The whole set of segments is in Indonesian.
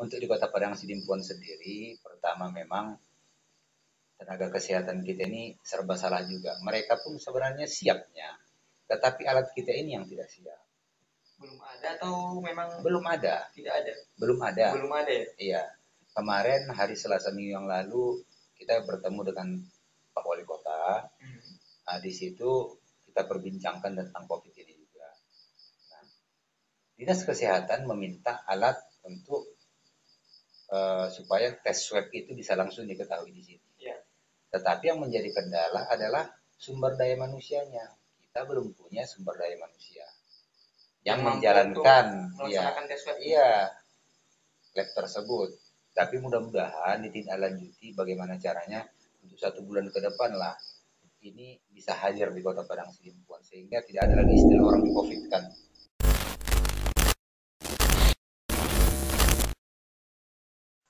Untuk di Kota Padang Sidimpuan sendiri, pertama memang tenaga kesehatan kita ini serba salah juga. Mereka pun sebenarnya siapnya, tetapi alat kita ini yang tidak siap. Belum ada atau memang Belum ada. tidak ada? Belum ada. Belum ada ya? Iya. Kemarin hari Selasa minggu yang lalu kita bertemu dengan Pak Wali Kota. Nah, di situ kita perbincangkan tentang COVID ini juga. Nah, Dinas Kesehatan meminta alat untuk supaya tes swab itu bisa langsung diketahui di sini. Ya. Tetapi yang menjadi kendala adalah sumber daya manusianya. Kita belum punya sumber daya manusia yang menjalankan tes swab. lab tersebut. Tapi mudah-mudahan ditindaklanjuti bagaimana caranya untuk 1 bulan ke depan lah ini bisa hadir di Kota Padang Sidimpuan sehingga tidak ada lagi istilah orang di COVID kan.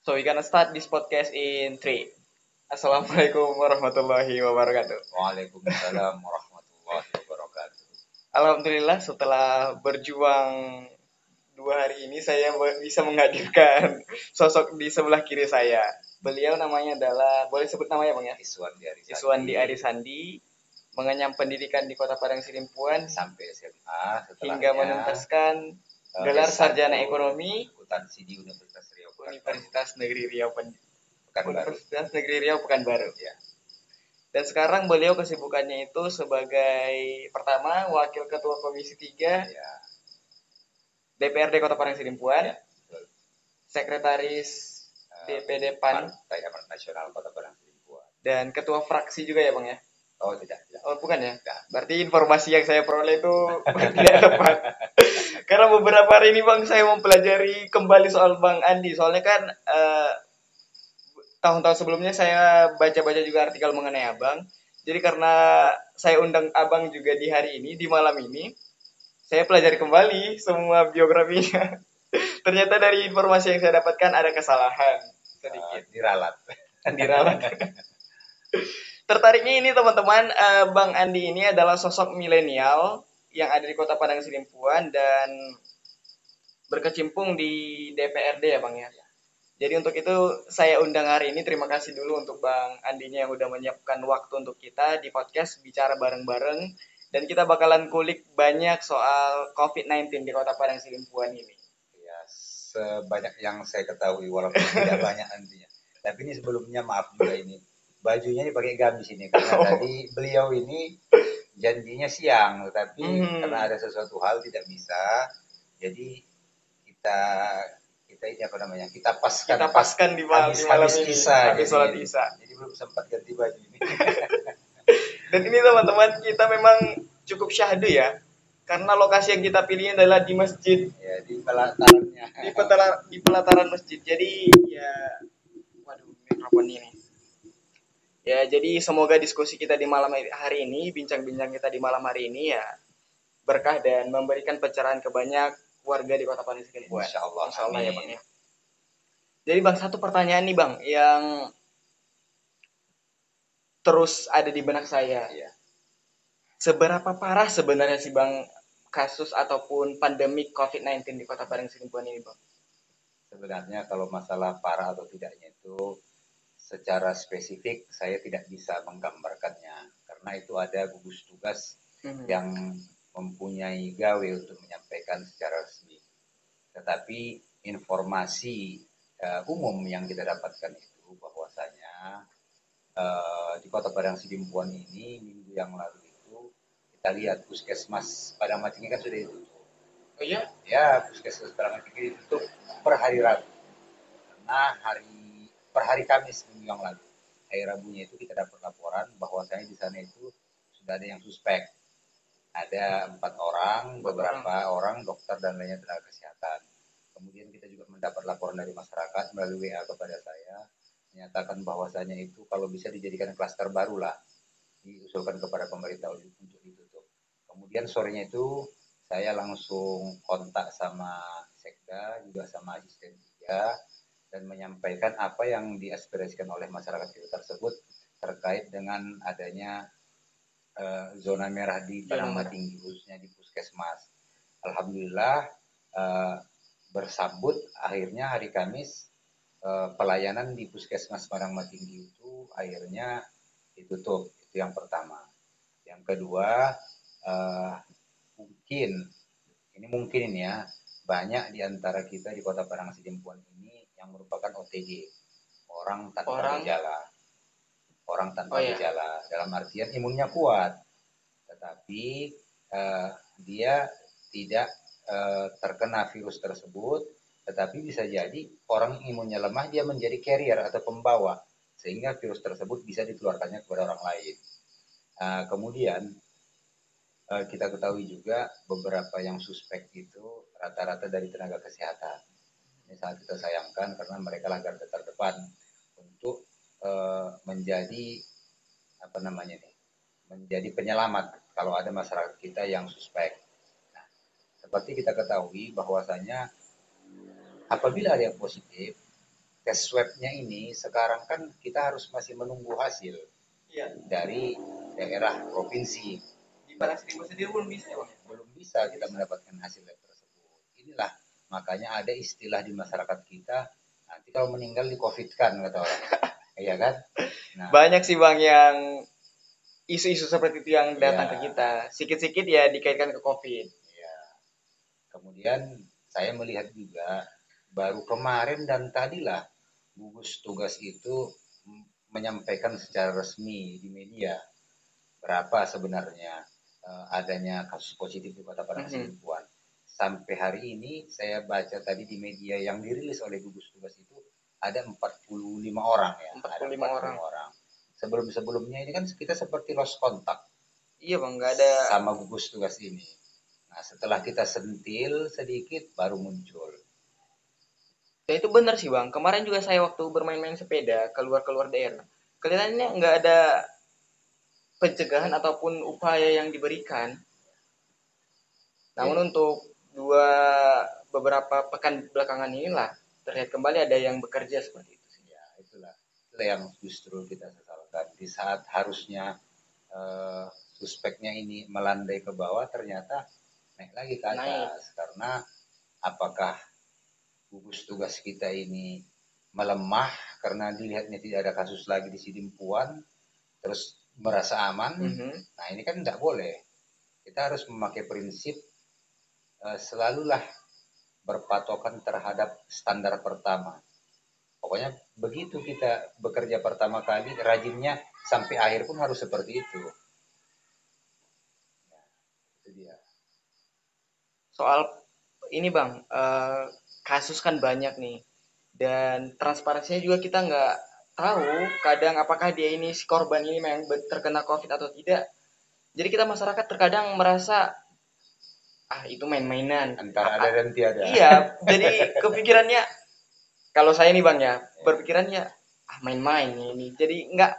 So we gonna start this podcast in 3. Assalamualaikum warahmatullahi wabarakatuh. Waalaikumsalam warahmatullahi wabarakatuh. Alhamdulillah setelah berjuang 2 hari ini saya bisa menghadirkan sosok di sebelah kiri saya. Beliau namanya adalah, boleh sebut namanya Bang ya? Iswandi Arisandi, mengenyam pendidikan di Kota Padang Sidimpuan sampai SMA hingga menuntaskan gelar sarjana ekonomi akuntansi di Universitas Negeri Riau Pekanbaru. Ya. Dan sekarang beliau kesibukannya itu sebagai pertama Wakil Ketua Komisi 3 ya. DPRD Kota Padang Sidimpuan, ya, Sekretaris DPD PAN Partai Amanat Nasional Kota Padang Sidimpuan, dan Ketua Fraksi juga ya Bang ya? Oh tidak. Oh bukan ya? Tidak. Berarti informasi yang saya peroleh itu tidak tepat. Karena beberapa hari ini Bang saya mempelajari kembali soal Bang Andi. Soalnya kan tahun-tahun sebelumnya saya baca-baca juga artikel mengenai Abang. Jadi karena saya undang Abang juga di hari ini, di malam ini, saya pelajari kembali semua biografinya. Ternyata dari informasi yang saya dapatkan ada kesalahan sedikit. Diralat. Tertariknya ini teman-teman, Bang Andi ini adalah sosok milenial yang ada di Kota Padang Sidimpuan dan berkecimpung di DPRD ya Bang ya. Jadi untuk itu saya undang hari ini. Terima kasih dulu untuk Bang Andinya yang udah menyiapkan waktu untuk kita di podcast bicara bareng-bareng. Dan kita bakalan kulik banyak soal COVID-19 di Kota Padang Sidimpuan ini. Ya, sebanyak yang saya ketahui walaupun tidak banyak nantinya. Tapi ini sebelumnya maaf juga ini. Bajunya ini pakai gamis ini karena tadi beliau ini janjinya siang, tapi karena ada sesuatu hal tidak bisa. Jadi kita ini apa namanya? Kita paskan di malam ini. Isya. Habis sholat Isya. Jadi belum sempat ganti baju ini. Dan ini teman-teman kita memang cukup syahdu ya. Karena lokasi yang kita pilih adalah di masjid. Ya, di pelatarannya. Di pelataran masjid. Jadi ya, waduh mikrofon ini. Ya, jadi semoga diskusi kita di malam hari ini, bincang-bincang kita di malam hari ini ya berkah dan memberikan pencerahan ke banyak warga di Kota Padang Sidimpuan. Insyaallah ya Bang ya. Jadi Bang, satu pertanyaan nih Bang yang terus ada di benak saya. Ya. Seberapa parah sebenarnya sih Bang kasus ataupun pandemi COVID-19 di Kota Padang Sidimpuan ini Bang? Sebenarnya kalau masalah parah atau tidaknya itu secara spesifik saya tidak bisa menggambarkannya karena itu ada gugus tugas yang mempunyai gawe untuk menyampaikan secara resmi. Tetapi informasi umum yang kita dapatkan itu bahwasanya di Kota Padang Sidimpuan ini minggu yang lalu itu kita lihat puskesmas Padang Matinggi kan sudah ditutup. Oh iya? Ya, puskesmas Padang Matinggi ditutup per hari Rabu. Karena per hari Kamis minggu yang lalu. Hari Rabunya itu kita dapat laporan bahwasanya di sana itu sudah ada yang suspek. Ada 4 orang, beberapa orang dokter dan lainnya tenaga kesehatan. Kemudian kita juga mendapat laporan dari masyarakat melalui WA kepada saya menyatakan bahwasanya itu kalau bisa dijadikan klaster baru lah, diusulkan kepada pemerintah untuk ditutup. Kemudian sorenya itu saya langsung kontak sama Sekda juga sama asisten 3 dan menyampaikan apa yang diaspirasikan oleh masyarakat kita tersebut terkait dengan adanya zona merah di Padang Matinggi khususnya di puskesmas. Alhamdulillah bersambut akhirnya hari Kamis pelayanan di Puskesmas Padang Matinggi itu akhirnya ditutup. Itu yang pertama. Yang kedua, mungkin ini ya, banyak di antara kita di Kota Padang Sidimpuan ini yang merupakan OTG, orang tanpa gejala. Orang tanpa gejala, dalam artian imunnya kuat, tetapi dia tidak terkena virus tersebut, tetapi bisa jadi orang imunnya lemah dia menjadi carrier atau pembawa sehingga virus tersebut bisa ditularkannya kepada orang lain. Kemudian kita ketahui juga beberapa yang suspek itu rata-rata dari tenaga kesehatan. Ini sangat kita sayangkan karena mereka lah garda terdepan untuk menjadi menjadi penyelamat kalau ada masyarakat kita yang suspek. Nah, seperti kita ketahui bahwasanya apabila ada yang positif, tes swab-nya ini sekarang kan kita harus masih menunggu hasil dari daerah provinsi. Di Padang Sidimpuan sendiri belum bisa ya, Bang? Belum bisa kita mendapatkan hasil lab tersebut. Inilah makanya ada istilah di masyarakat kita, nanti kalau meninggal di COVID-kan kata orang. Iya kan? Nah, banyak sih Bang yang isu-isu seperti itu yang datang ke kita. Sikit-sikit ya dikaitkan ke COVID. Ya. Kemudian saya melihat juga baru kemarin dan tadilah gugus tugas itu menyampaikan secara resmi di media berapa sebenarnya adanya kasus positif di Kota Padang Sidimpuan. Sampai hari ini saya baca tadi di media yang dirilis oleh gugus tugas itu ada 45 orang ya. 45 orang. Sebelum-sebelumnya ini kan kita seperti lost contact. Iya Bang, nggak ada. Sama gugus tugas ini. Nah setelah kita sentil sedikit baru muncul. Ya itu benar sih Bang. Kemarin juga saya waktu bermain-main sepeda keluar-keluar daerah, kelihatannya nggak ada pencegahan ataupun upaya yang diberikan. Namun untuk beberapa pekan belakangan inilah terlihat kembali ada yang bekerja seperti itu. Ya itulah yang justru kita sesalkan. Di saat harusnya suspeknya ini melandai ke bawah, ternyata naik lagi ke atas. Karena apakah gugus tugas kita ini melemah karena dilihatnya tidak ada kasus lagi di Sidimpuan, terus merasa aman. Nah ini kan tidak boleh. Kita harus memakai prinsip selalulah berpatokan terhadap standar pertama. Pokoknya begitu kita bekerja pertama kali, rajinnya sampai akhir pun harus seperti itu. Nah, itu dia. Soal ini Bang, kasus kan banyak nih, dan transparansinya juga kita nggak tahu kadang apakah dia ini si korban ini memang terkena COVID atau tidak. Jadi kita masyarakat terkadang merasa itu main-mainan. Antara ada dan tiada. Iya, jadi kepikirannya kalau saya nih Bang ya, berpikirannya main-main ini. Jadi nggak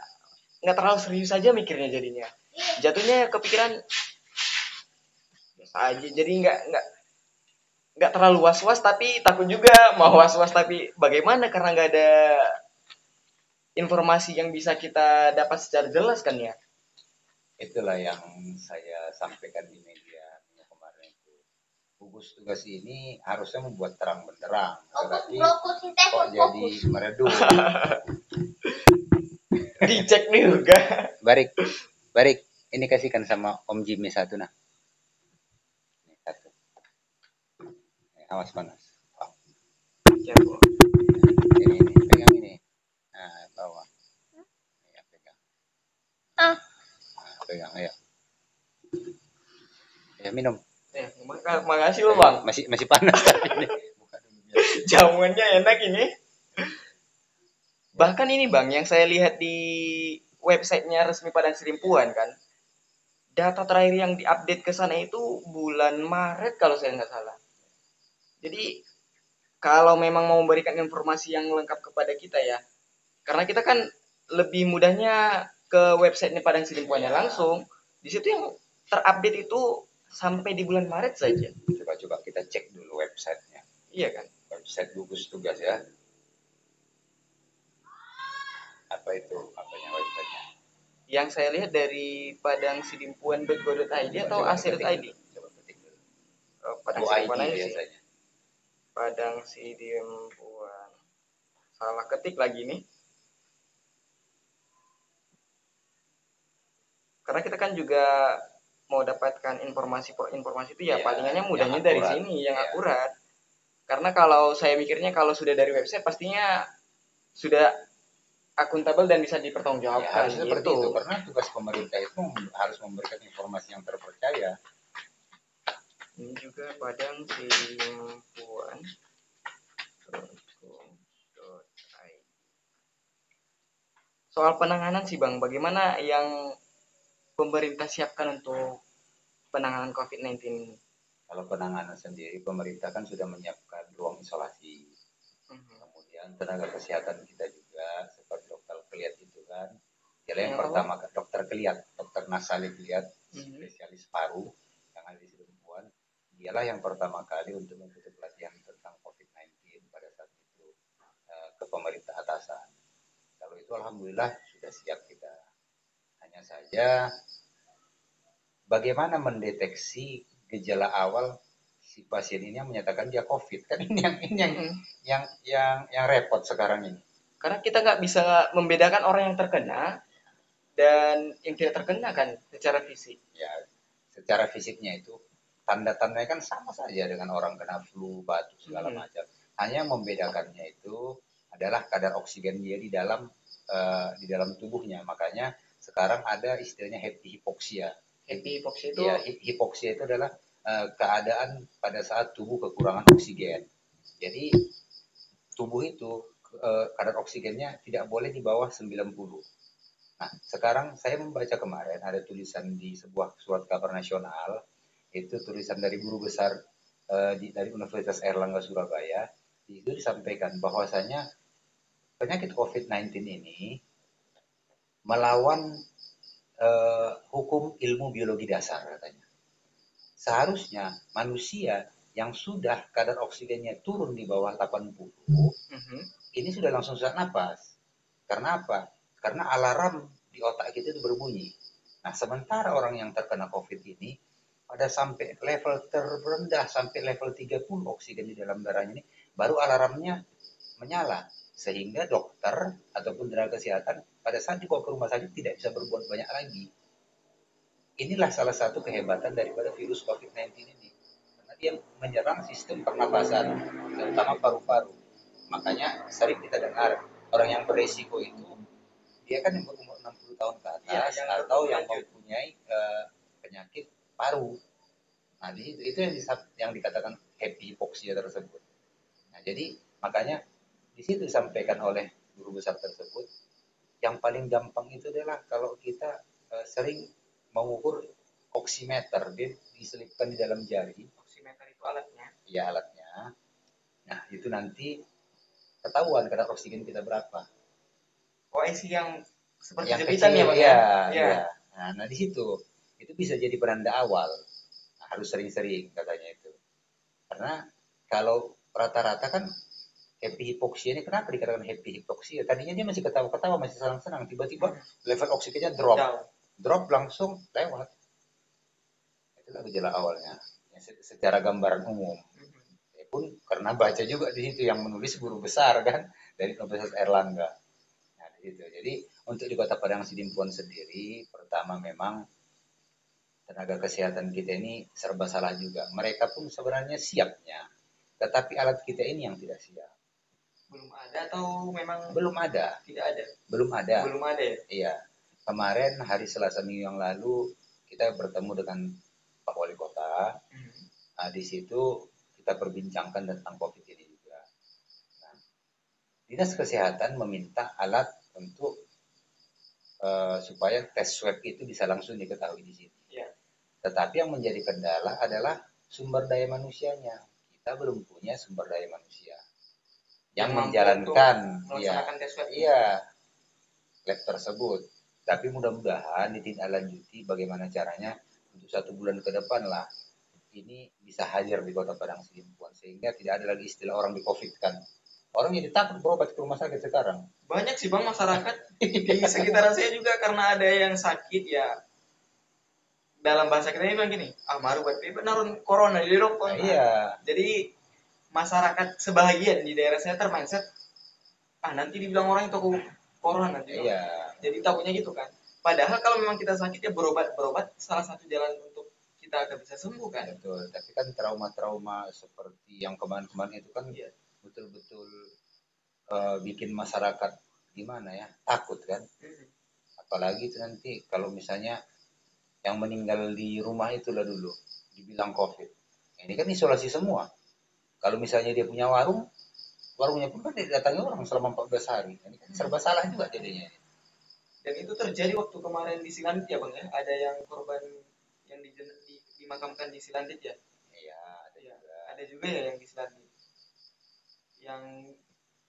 terlalu serius aja mikirnya jadinya. Jatuhnya kepikiran biasa aja. Jadi nggak terlalu was-was tapi takut juga mau was-was tapi bagaimana karena nggak ada informasi yang bisa kita dapat secara jelas kan ya. Itulah yang saya sampaikan di media kemarin itu. Gugus tugas ini harusnya membuat terang benderang, tetapi kok jadi meredup. Dicek juga. Barik, ini kasihkan sama Om Jimmy satu nah. Ini satu. Awas panas. Oh. Ya, ini pegang ini. Nah, bawa. Ya, pegang. Nah, pegang, ayo. Ya, minum. Makasih loh Bang. Masih panas tapi ini. Buka dulu biar. Jamuannya enak ini. Bahkan ini Bang, yang saya lihat di websitenya resmi Padang Sidimpuan kan, data terakhir yang diupdate ke sana itu bulan Maret kalau saya nggak salah. Jadi kalau memang mau memberikan informasi yang lengkap kepada kita ya, karena kita kan lebih mudahnya ke websitenya Padang Sidimpuannya langsung, di situ yang terupdate itu sampai di bulan Maret saja. Coba kita cek dulu websitenya. Iya kan? Website gugus tugas ya. Apa itu? Apanya websitenya? Yang saya lihat dari padangsidimpuan.go.id atau ac.id. Coba ketik dulu. Padang Sidimpuan aja sih. Biasanya. Padang Sidimpuan. Salah ketik lagi nih. Karena kita kan juga mau dapatkan informasi itu ya, palingannya mudahnya dari sini yang akurat. Karena kalau saya mikirnya kalau sudah dari website pastinya sudah akuntabel dan bisa dipertanggungjawabkan. Ya, harusnya seperti itu, karena tugas pemerintah itu harus memberikan informasi yang terpercaya. Ini juga Padang Sidimpuan. Soal penanganan sih Bang, bagaimana yang pemerintah siapkan untuk penanganan COVID-19 ini? Kalau penanganan sendiri, pemerintah kan sudah menyiapkan ruang isolasi. Kemudian tenaga kesehatan kita juga, seperti dokter Keliat itu kan, yang pertama dokter Keliat, dokter Nasali Keliat, spesialis paru yang ada di Sidempuan, dialah yang pertama kali untuk mengikuti pelatihan tentang COVID-19 pada saat itu ke pemerintah atasan. Kalau itu alhamdulillah sudah siap kita. Hanya saja bagaimana mendeteksi gejala awal si pasien ini yang menyatakan dia COVID, kan ini yang repot sekarang ini. Karena kita nggak bisa membedakan orang yang terkena dan yang tidak terkena kan secara fisik. Ya, secara fisiknya itu tanda-tandanya kan sama saja dengan orang kena flu, batuk segala macam. Hanya membedakannya itu adalah kadar oksigen dia di dalam tubuhnya. Makanya sekarang ada istilahnya happy hypoxia. Happy hypoxia itu? Ya, hypoxia itu adalah keadaan pada saat tubuh kekurangan oksigen. Jadi tubuh itu kadar oksigennya tidak boleh di bawah 90. Nah, sekarang saya membaca kemarin ada tulisan di sebuah surat kabar nasional, itu tulisan dari guru besar dari Universitas Airlangga Surabaya, itu disampaikan bahwasanya penyakit COVID-19 ini melawan hukum ilmu biologi dasar katanya. Seharusnya manusia yang sudah kadar oksigennya turun di bawah 80, ini sudah langsung sesak napas. Karena apa? Karena alarm di otak kita itu berbunyi. Nah, sementara orang yang terkena COVID ini pada sampai level terendah, sampai level 30 oksigen di dalam darahnya ini, baru alarmnya menyala. Sehingga dokter ataupun tenaga kesehatan pada saat dibawa ke rumah sakit tidak bisa berbuat banyak lagi. Inilah salah satu kehebatan daripada virus COVID-19 ini. Karena dia menyerang sistem pernapasan, terutama paru-paru. Makanya sering kita dengar orang yang beresiko itu dia kan yang berumur 60 tahun ke atas atau yang mempunyai penyakit paru. Nah, itu yang dikatakan happy hypoxia tersebut. Nah, jadi makanya di situ disampaikan oleh guru besar tersebut, yang paling gampang itu adalah kalau kita sering mengukur oximeter, dia diselipkan di dalam jari. Oximeter itu alatnya? Iya, alatnya. Nah, itu nanti ketahuan kadar oksigen kita berapa. Oh, isi yang seperti jepitan ya, Bang? Iya. Nah, di situ itu bisa jadi penanda awal. Nah, harus sering-sering katanya itu. Karena kalau rata-rata kan happy hypoxia ini, kenapa dikatakan happy hypoxia? Tadinya dia masih ketawa-ketawa, masih senang-senang, tiba-tiba level oksigennya drop langsung lewat. Itulah gejala awalnya. Secara gambaran umum. Pun karena baca juga di situ yang menulis guru besar kan dari Universitas Airlangga. Nah, di situ. Jadi untuk di Kota Padang Sidimpuan sendiri, pertama memang tenaga kesehatan kita ini serba salah juga. Mereka pun sebenarnya siapnya, tetapi alat kita ini yang tidak siap. Belum ada atau memang? Belum ada. Tidak ada? Belum ada. Belum ada ya? Iya. Kemarin hari Selasa minggu yang lalu kita bertemu dengan Pak Wali Kota. Nah, di situ kita perbincangkan tentang COVID ini juga. Nah, Dinas Kesehatan meminta alat untuk supaya tes swab itu bisa langsung diketahui di sini. Ya. Tetapi yang menjadi kendala adalah sumber daya manusianya. Kita belum punya sumber daya manusia yang menjalankan tes swab. Lab tersebut. Tapi mudah-mudahan ditindaklanjuti bagaimana caranya untuk 1 bulan ke depan lah ini bisa hadir di Kota Padang Sidimpuan sehingga tidak ada lagi istilah orang di COVID kan. Orang jadi takut berobat ke rumah sakit sekarang. Banyak sih Bang masyarakat di sekitaran saya juga karena ada yang sakit ya. Dalam bahasa kita ini bilang gini, maru buat narun corona di rokok. Iya. Jadi masyarakat sebahagian di daerah saya mindset nanti dibilang orang itu corona nanti. Iya. Jadi takutnya gitu kan. Padahal kalau memang kita sakit ya berobat salah satu jalan untuk kita agar bisa sembuh kan. Betul. Tapi kan trauma-trauma seperti yang kemarin-kemarin itu kan betul-betul bikin masyarakat gimana ya, takut kan. Apalagi itu nanti kalau misalnya yang meninggal di rumah itulah dulu dibilang COVID. Ini kan isolasi semua. Kalau misalnya dia punya warung, warungnya pun kan didatangi orang selama 14 hari. Ini kan serba salah juga jadinya. Dan itu terjadi waktu kemarin di Silantit ya Bang ya. Ada yang korban yang dimakamkan di Silantit ya. Iya, ada juga. Ada juga ya yang di Silantit. Yang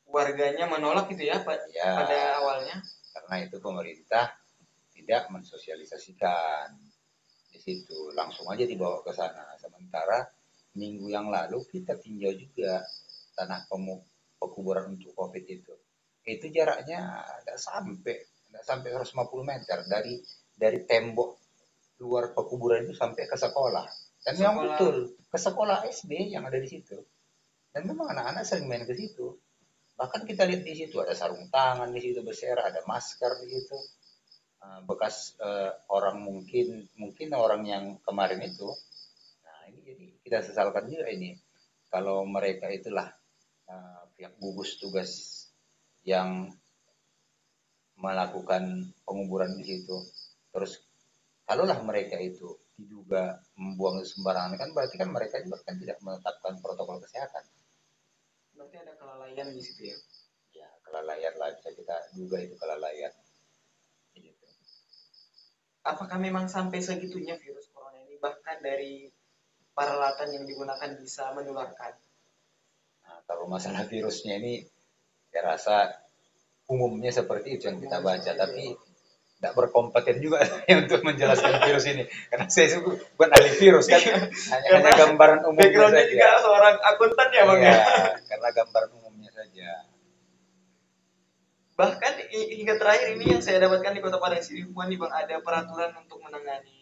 warganya menolak gitu ya, pada awalnya. Karena itu pemerintah tidak mensosialisasikan di situ, langsung aja dibawa ke sana. Sementara minggu yang lalu kita tinjau juga tanah pekuburan untuk COVID itu. Itu jaraknya tidak sampai 150 meter dari tembok luar pekuburan itu sampai ke sekolah. Dan memang betul ke sekolah SD yang ada di situ. Dan memang anak-anak sering main ke situ. Bahkan kita lihat di situ ada sarung tangan di situ bersera, ada masker di situ. Bekas orang mungkin orang yang kemarin itu. Nah, ini jadi kita sesalkan juga ini. Kalau mereka itulah pihak gugus tugas yang melakukan penguburan di situ. Terus kalaulah mereka itu diduga membuang sembarangan kan berarti kan mereka juga kan tidak menetapkan protokol kesehatan. Berarti ada kelalaian di situ ya. Ya, kelalaian lah bisa kita duga itu kelalaian. Gitu. Apakah memang sampai segitunya virus corona ini bahkan dari peralatan yang digunakan bisa menularkan? Nah, kalau masalah virusnya ini saya rasa umumnya seperti itu yang kita baca, tapi tidak berkompeten juga untuk menjelaskan virus ini karena saya bukan ahli virus kan, hanya gambaran umumnya backgroundnya saja. Juga seorang akuntan ya Bang ya. Karena gambaran umumnya saja. Bahkan hingga terakhir ini yang saya dapatkan di Kota Padang Sidimpuan nih Bang, ada peraturan untuk menangani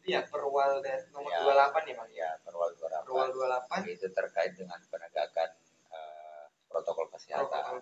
itu ya Perwal nomor 28 ya Bang. Ya, Perwal 28. Perwal 28 itu terkait dengan penegakan protokol kesehatan.